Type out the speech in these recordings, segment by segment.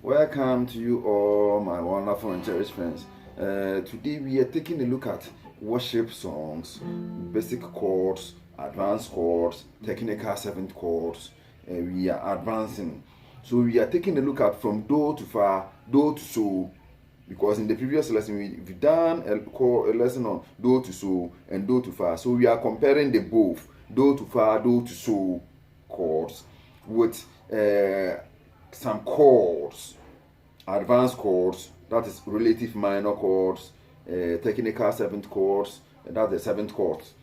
Welcome to you all, my wonderful and cherished friends. Today we are taking a look at worship songs, basic chords, advanced chords, technical seventh chords. We are advancing. So we are taking a look at from do to fa, do to so, because in the previous lesson we've done a lesson on do to so and do to fa. So we are comparing the both do to fa, do to so chords with some chords, advanced chords, that is relative minor chords, technical seventh chords, that's the seventh chords.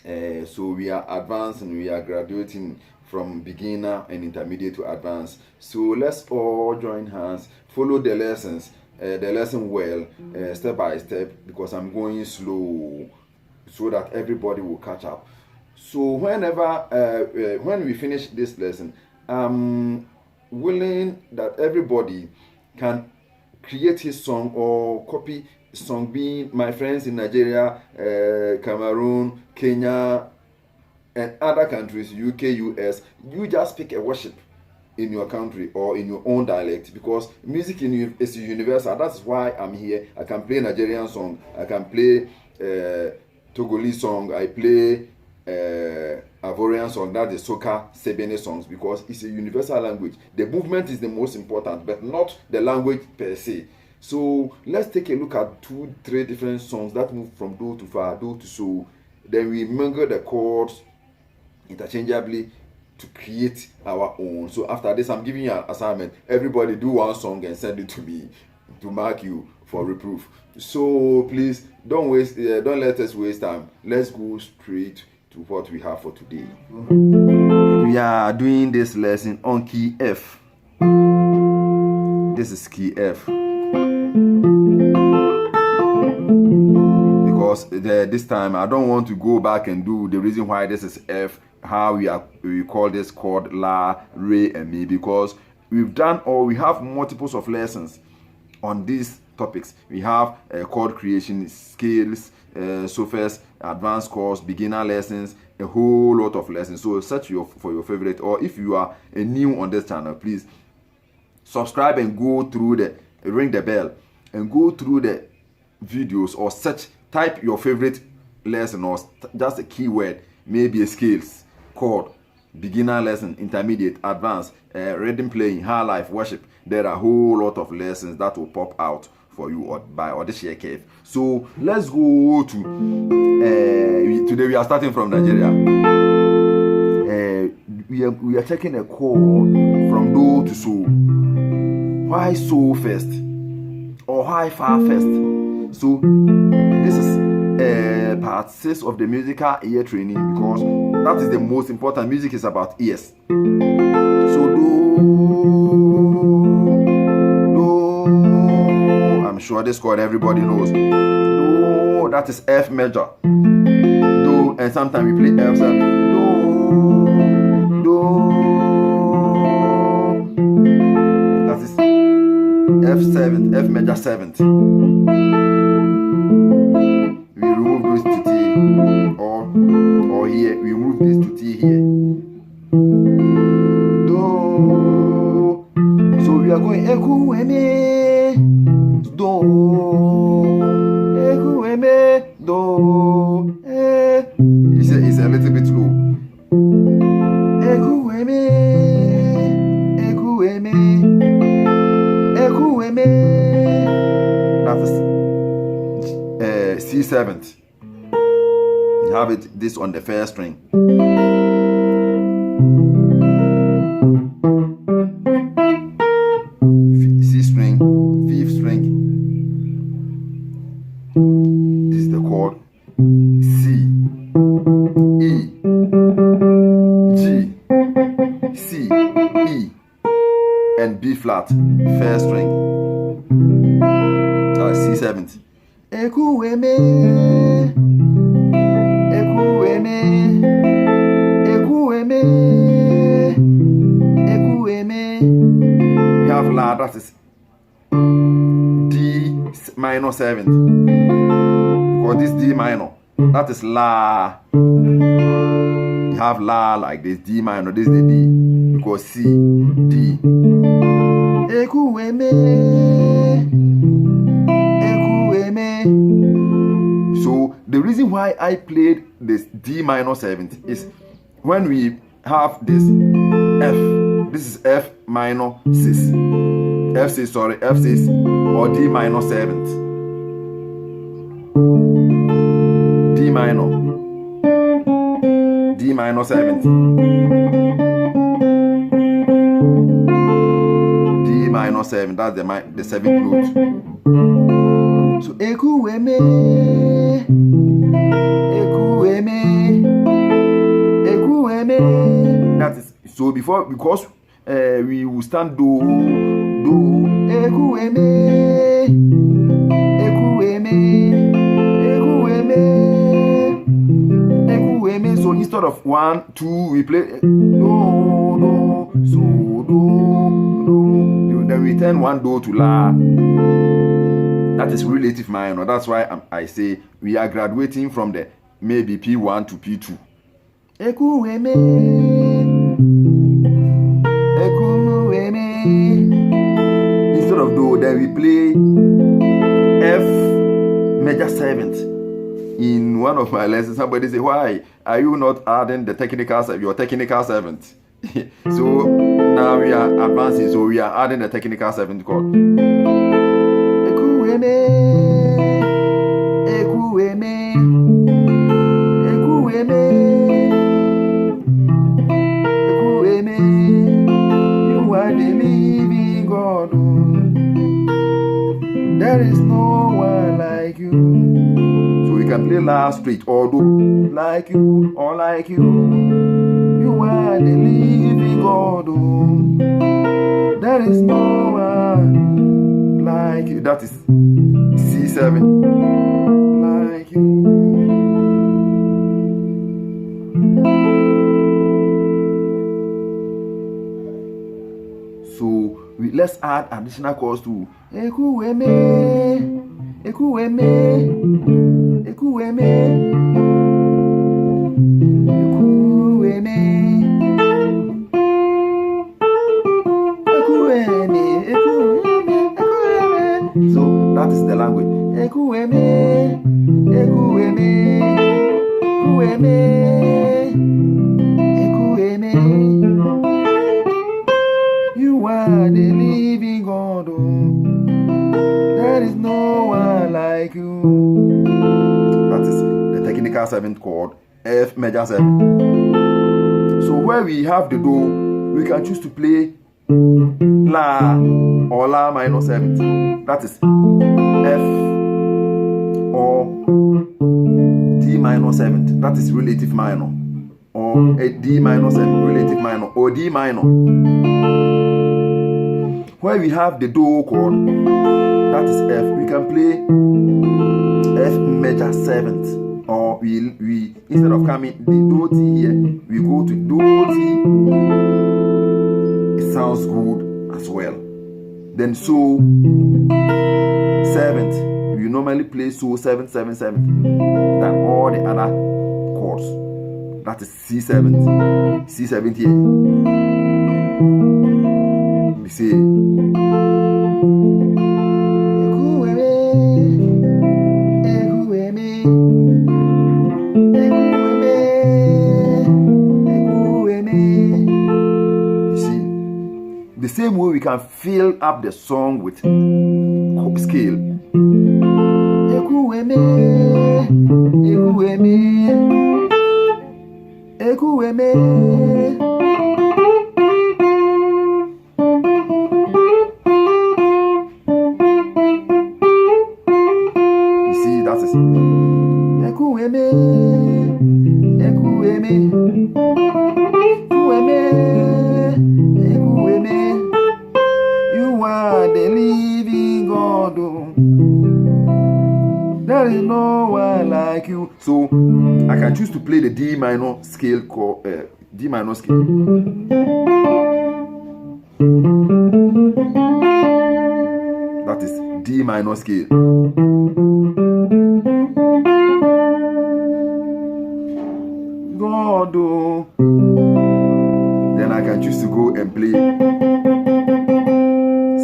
So we are advancing, we are graduating from beginner and intermediate to advanced. So let's all join hands, follow the lessons, the lesson well, step by step, because I'm going slow so that everybody will catch up. So whenever when we finish this lesson, willing that everybody can create his song or copy song, being my friends in Nigeria, Cameroon, Kenya, and other countries, UK, US. You just pick a worship in your country or in your own dialect, because music is universal. That's why I'm here. I can play Nigerian song, I can play Togolese song, I play Ivorian song, that is Soca, Sebene songs, because it's a universal language. The movement is the most important, but not the language per se. So let's take a look at 2-3 different songs that move from do to fa, do to so. Then we mingle the chords interchangeably to create our own. So after this, I'm giving you an assignment. Everybody do one song and send it to me to mark you for reproof. So please don't let us waste time. Let's go straight to what we have for today. We are doing this lesson on key F. This is key F, because this time I don't want to go back and do the reason why this is F, how we call this chord La, Re, and Mi, because we have multiples of lessons on these topics. We have chord creation, scales, sophist, advanced chords, beginner lessons, a whole lot of lessons. So search for your favorite, or if you are new on this channel, please subscribe and go through ring the bell and go through the videos, or type your favorite lesson or just a keyword, maybe a scales, chord, beginner lesson, intermediate, advanced, rhythm playing, high life, worship. There are a whole lot of lessons that will pop out for you or by Odishia Cave. So let's go to today we are starting from Nigeria. We are taking a chord from do to so. Why so first or why far first? So this is part 6 of the musical ear training, because that is the most important. Music is about ears. So I'm sure this chord everybody knows. Do, that is F major. Do, and sometimes we play F7. Do. That is F7, F major 7th. We remove this to T, or here we remove this to T here. Do. So we are going Eku Eme. Do, Eku Eme, Do, It's a little bit low. Eku Eme, Eku Eme, Eku Eme. That is C7th. You have this on the first string. C string, 5th string. This is the chord C, E, G, C, E, and B flat, 1st string. C7th. Eku Eme, Eku Eme, Eku Eme, Eku Eme. We have La, that is D minor 7th. Because this D minor, that is La. You have La like this, D minor, this is the D. Because C, D, Ekueme. So the reason why I played this D minor 7th is when we have this F. This is F minor 6. F6 or D minor 7th. D minor 7th. D minor 7, that's the 7th note. So ekueme. That is so because we will stand do ekueme. So instead of 1, 2, we play do, so do. Then we turn one do to la. That is relative minor. That's why I say we are graduating from the maybe P1 to P2. Instead of do, then we play F major 7th. In one of my lessons, somebody say, "Why are you not adding the your technical 7th?" So now we are advancing, so we are adding the technical 7th chord. You are the living God. There is no one like you. So we can play La straight or do like you or like you. You are the living God. There is no one like you. That is C7. Like you. So let's add additional chords to ekueme. So that is the language. You are the living God. There is no one like you. That is the technical 7th chord, F major 7. So where we have the do, we can choose to play La or La minor 7th. That is F or D minor 7th. That is relative minor. Or a D minor 7th, relative minor, or D minor. Where we have the do chord, that is F, we can play F major 7th. Or we instead of coming the do T here, we go to do T. It sounds good as well. Then so 7th, we normally play so 7th, 7th, 7th than all the other chords. That is C7th, C7th here. We say the same way we can fill up the song with scale. You see, that is you are the living God. There is no one like you. So I can choose to play the D minor scale chord, D minor scale. That is D minor scale. God, then I can choose to go and play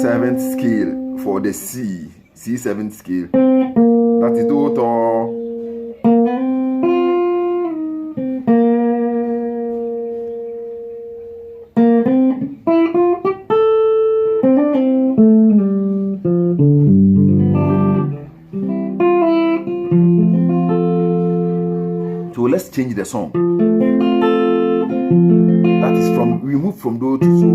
seventh scale for the C seventh scale. That is do to. So let's change the song. That is from, we move from do to so.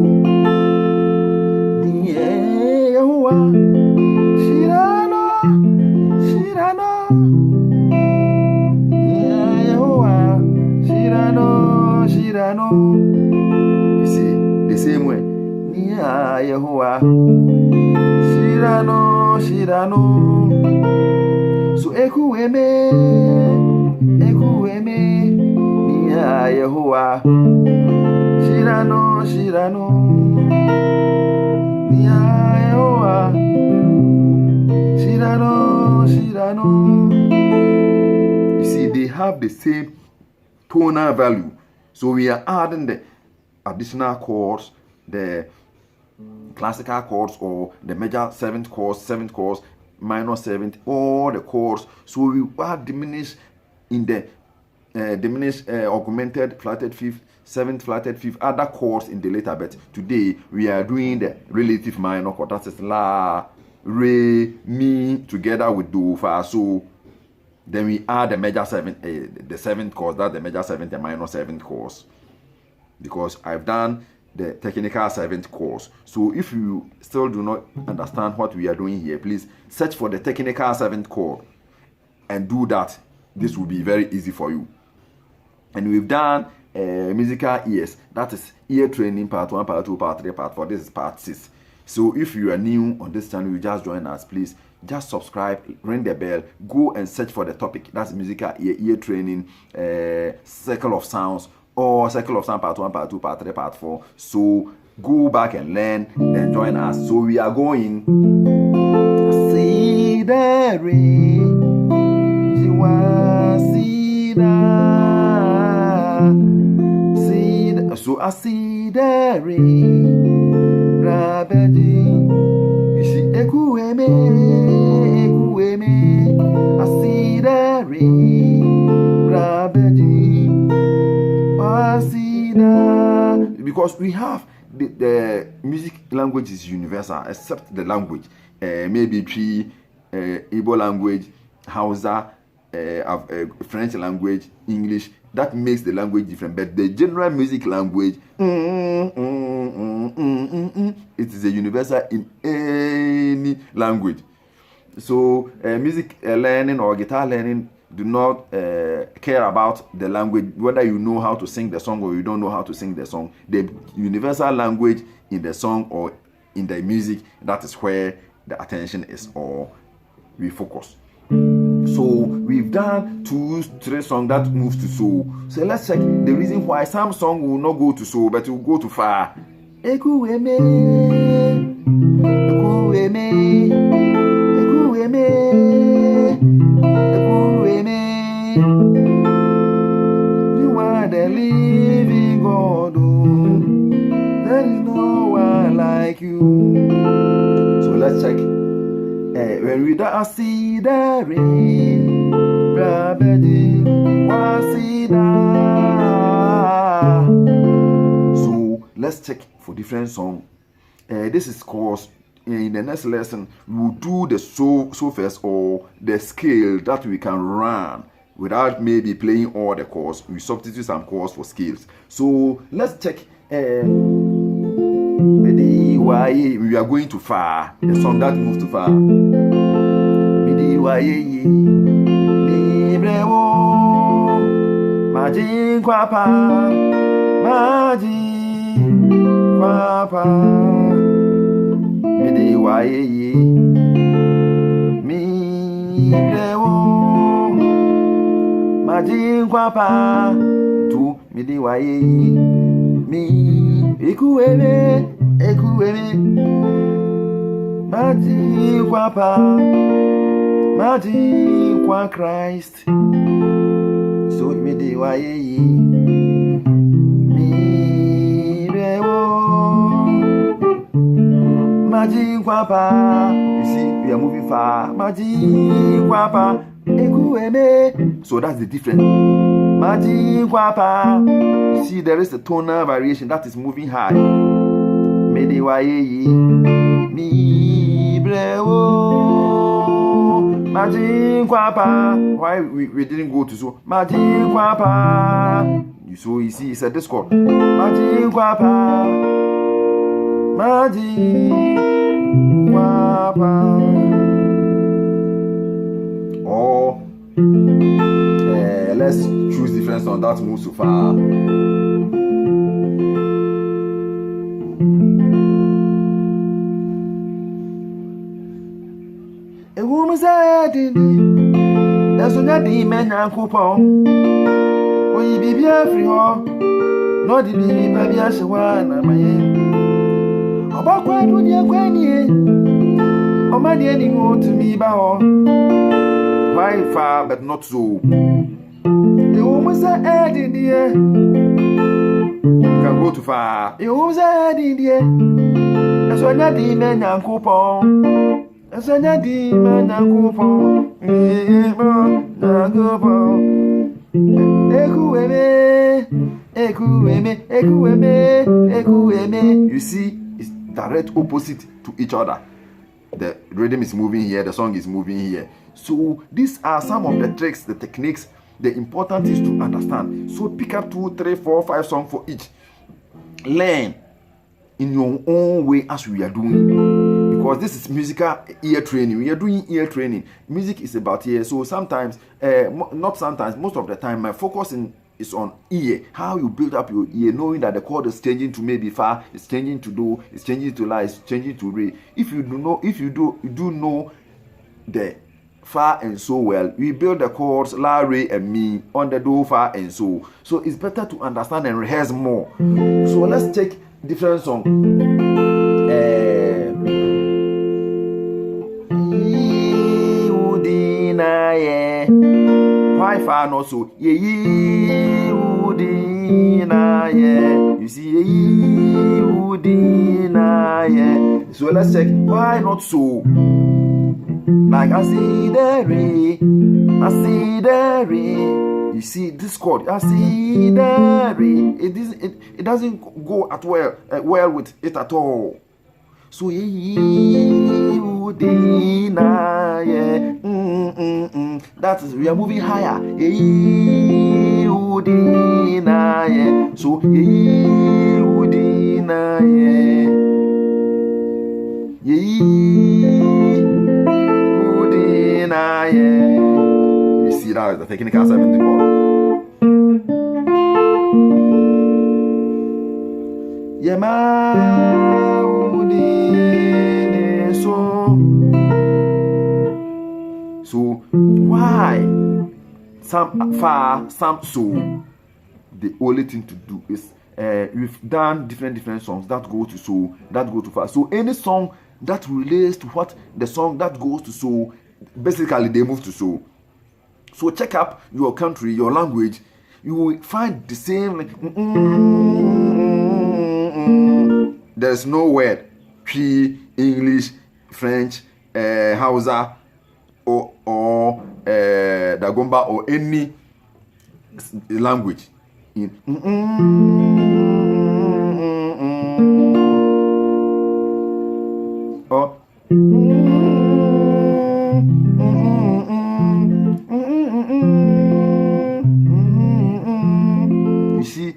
You see, the same way. So ekueme, Nia Yehovah. Shirano, Nia Yehovah. Shirano. You see, they have the same tonal value. So we are adding the additional chords, the classical chords, or the major seventh chords, minor seventh, all the chords. So we are diminished in the augmented flatted fifth, seventh flatted fifth, other chords in the later. But today we are doing the relative minor chord. That is la, re, mi together with do, fa, so. Then we add the major seventh, the seventh chords. That's the major seventh and minor seventh chords. Because I've done the technical seventh chords. So if you still do not understand what we are doing here, please search for the technical seventh chord and do that. This will be very easy for you. And we've done musical ears. That is ear training part 1, part 2, part 3, part 4. This is part 6. So if you are new on this channel, you just join us, please. Just subscribe, ring the bell, go and search for the topic. That's musical ear training, circle of sounds, or circle of sound part 1, part 2, part 3, part 4. So go back and learn, then join us. So we are going. See the rain, so I see the rain, you see, ekueme, I see the rain, I see the. Because we have the music language is universal, except the language, maybe Twi, Igbo language, Hausa, French language, English. That makes the language different. But the general music language, it is a universal in any language. So music learning or guitar learning do not care about the language, whether you know how to sing the song or you don't know how to sing the song. The universal language in the song or in the music, that is where the attention is, or we focus. So we've done 2, 3 songs that move to soul. So let's check the reason why some song will not go to soul, but will go to fa. Ekueme, ekueme, ekueme, ekueme. You are the living God. Oh. There is no one like you. So let's check. When we da see the rain, so let's check for different songs. This is course. In the next lesson, we'll do the so first, or the scale that we can run without maybe playing all the chords. We substitute some chords for scales. So let's check. We are going to fa, the song that moves to fa. Majin kwapa, midi waye mi brewo, majin kwapa tu midi waye mi ekueme, majin kwapa, majin kwa Christ. So midi waye mi brewo. Majin Kwapa. You see, we are moving far. Majin Kwapa. So that's the difference. Majin Kwapa. You see, there is a tonal variation that is moving high. Mede wa ye mi brewo. Majin Kwapa. Why we didn't go to so? Majin Kwapa. So you see, it's a discord. Majin Kwapa. Majin Kwapa. Or let's choose different song that moves so far. A woman said, "That's what the men are coupon. When you be free, no, the baby, I shall want my about quite when you're going. Oh, my dear, you go to me, bow. Why far, but not so. The woman said, dear, can go too far. The woman said, dear, that's what the men are coupon. That's what the men are coupon. You see, it's direct opposite to each other. The rhythm is moving here, the song is moving here. So these are some of the tricks, the techniques. The important is to understand. So pick up 2, 3, 4, 5 songs for each. Learn in your own way as we are doing. Because this is musical ear training. We are doing ear training. Music is about ear. So sometimes, not sometimes, most of the time, my focus is on ear. How you build up your ear, knowing that the chord is changing to maybe fa, it's changing to do, it's changing to la, it's changing to re. If you do know the fa and so well, we build the chords la, re, and mi on the do, fa, and so. So it's better to understand and rehearse more. So let's take different songs. Why far not so? You see, so let's check. Why not so? Like I see the re, I see the re. You see this chord, I see the re. It doesn't go at well with it at all. So that is, we are moving higher. So you see, that is the technical 70 chord. So why some far, some so? The only thing to do is we've done different songs that go to so, that go to far. So any song that relates to what the song that goes to so, basically they move to so. So check up your country, your language. You will find the same. There's no word, P, English, French, Hausa, or Dagomba, or any language. Or you see,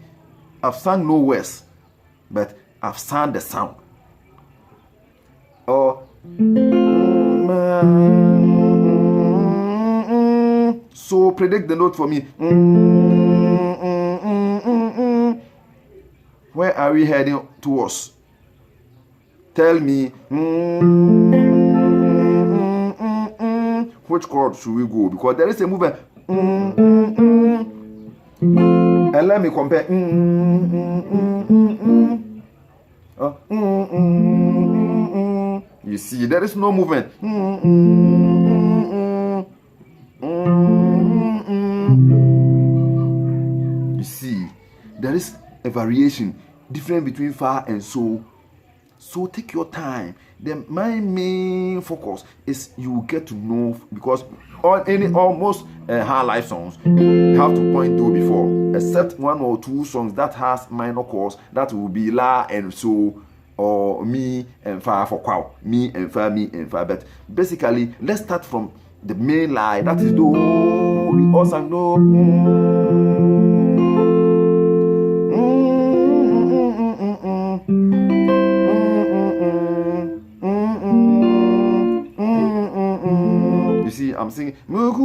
I've sung no words, but I've sung the sound. Or so predict the note for me. Where are we heading towards? Tell me. Which chord should we go? Because there is a movement. And let me compare. You see, there is no movement. You see, there is a variation different between fa and so So take your time. Then my main focus is you get to know, because almost high life songs you have to point to before, except one or two songs that has minor chords that will be la and so, or me and fa for quaw, me and fa, me and fa. But basically, let's start from the main line, that is do, we also know. You see, I'm singing. Let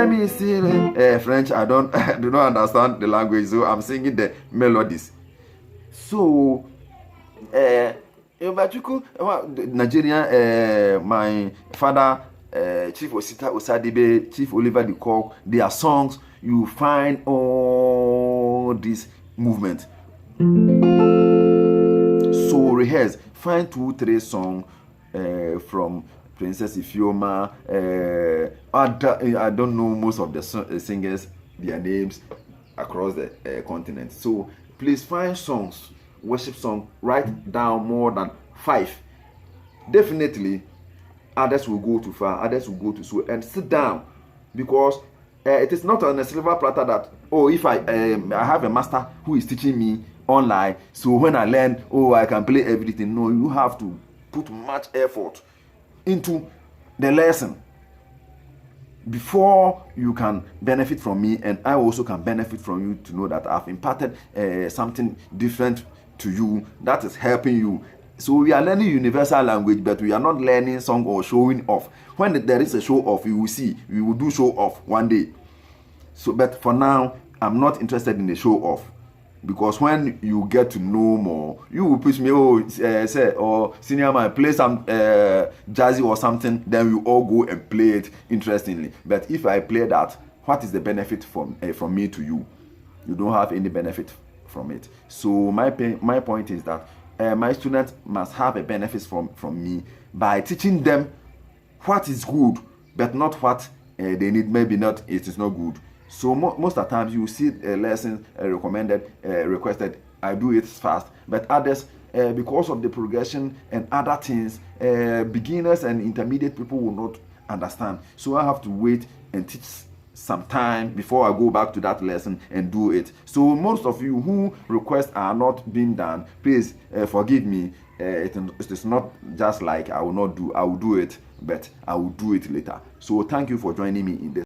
me see. French, I do not understand the language, so I'm singing the melodies. So, Nigerian, my father, Chief Osita Osadibe, Chief Oliver De Cock, their songs, you find all this movement. So rehearse, find 2-3 songs from Princess Ifeoma. I don't know most of the singers, their names across the continent. So please find songs, worship song, write down more than 5. Definitely, others will go too far, others will go too slow, and sit down, because it is not on a silver platter that, oh, if I have a master who is teaching me online, so when I learn, oh, I can play everything. No, you have to put much effort into the lesson before you can benefit from me, and I also can benefit from you, to know that I've imparted something different to you that is helping you. So we are learning universal language, but we are not learning song or showing off. When there is a show off, you will see, we will do show off one day. So, but for now, I'm not interested in the show off, because when you get to know more, you will push me, say, or senior man, play some jazzy or something, then we all go and play it interestingly. But if I play that, what is the benefit from me to you? You don't have any benefit from it. So my point is that my students must have a benefit from me by teaching them what is good, but not what they need. Maybe not, it is not good. So most of the times you see lessons recommended, requested, I do it fast, but others, because of the progression and other things, beginners and intermediate people will not understand. So I have to wait and teach some time before I go back to that lesson and do it. So most of you who requests are not being done, please forgive me. It is not just like I will not do, I will do it, but I will do it later. So thank you for joining me in this.